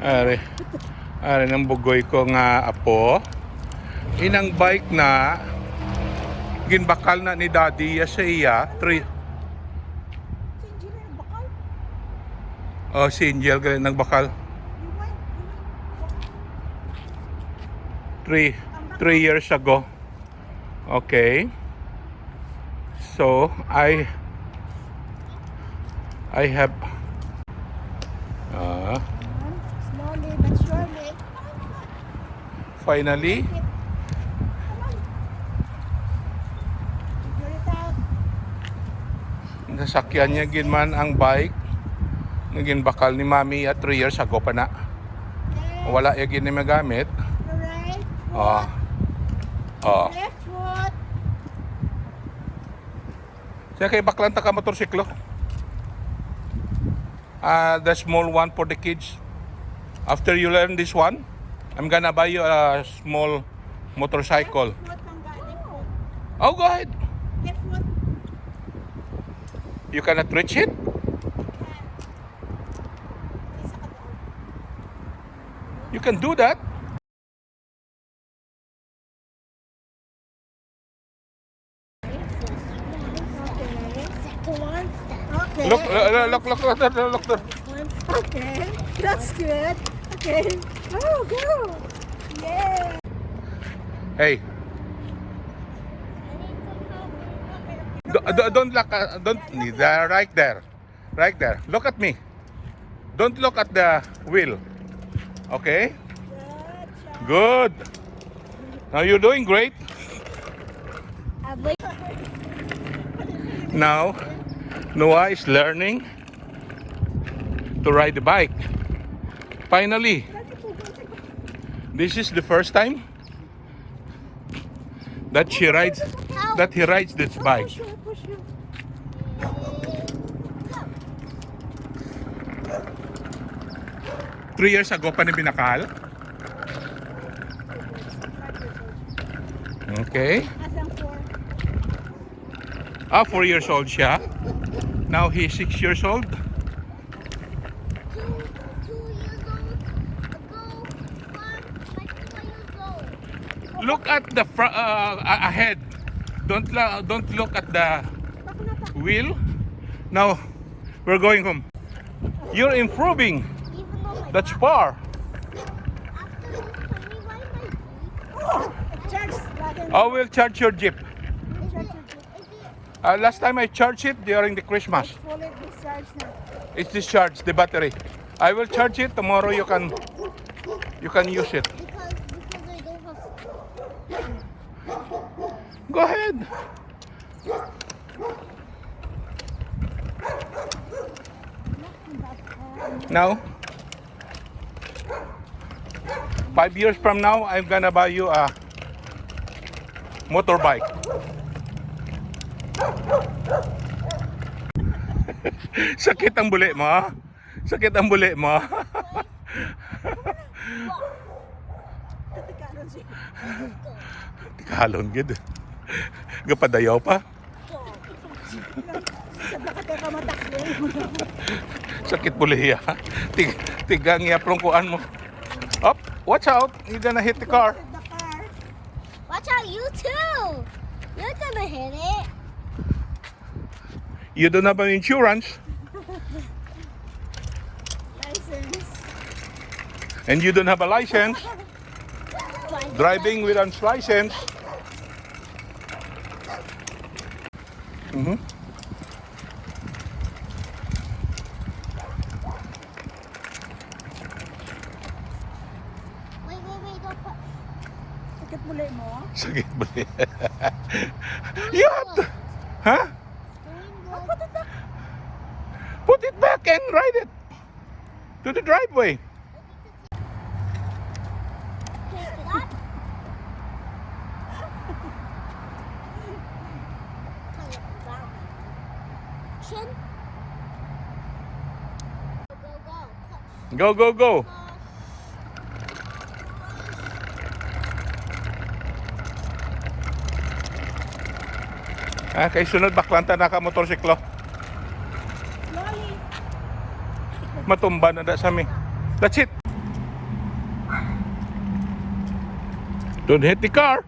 Ari, ari ng bugoy ko nga apo. Inang bike na ginbakal na ni daddy ya sa iya. 3. Oh, si Angel galing nagbakal. 3 years ago. Okay. So I have slowly but surely. finally nasakyan niya ginman ang bike naging bakal ni mami at 3 years ago pa na. Wala ya gini magamit. Right. Oh. Oh. Left foot. Siya kay baklan ta ka motorsiklo. The small one for the kids. After you learn this one, I'm gonna buy you a small motorcycle. Left foot. Oh, go ahead. Left foot. You cannot reach it? You can do that. Okay. Look. Okay. That's good. Okay. Go. Yeah. Hey. Don't look. Don't. Right there. Right there. Look at me. Don't look at the wheel. Okay. Good. Now you're doing great. Now, Noah is learning to ride the bike. Finally, this is the first time that he rides this bike. 3 years ago pa ni binakal. Okay. 4 years old siya. Now he's 6 years old. 2 years old ago, 4 years old. Look at the ahead. Don't look at the wheel. Now we're going home. You're improving. Even though my That's far. after this, can we ride my Jeep? I will charge your Jeep. Is it Last time I charged it during the Christmas. Fully discharged now. It's discharged the battery. I will charge it tomorrow. You can use it. because I don't have Go ahead. Now, 5 years from now, I'm gonna buy you a motorbike. Sakit ang buli mo. Sakit ang buli mo. Tikalon gid. Gapadayaw pa. Sakit buli ya. Tigang ya prongkuan mo. Up, watch out. You're gonna hit the car. Watch out, you too! You're gonna hit it. You don't have an insurance License. and you don't have a license. Driving without license. Mhm. Wait, don't put. Sakit muli mo. Sakit buli. You have to, huh? Put it back and ride it to the driveway. Chin. Go, go, go. Kay sunod baklanta na ka motorsiklo. Slowly. Matumba na da sa mi. That's it. Don't hit the car.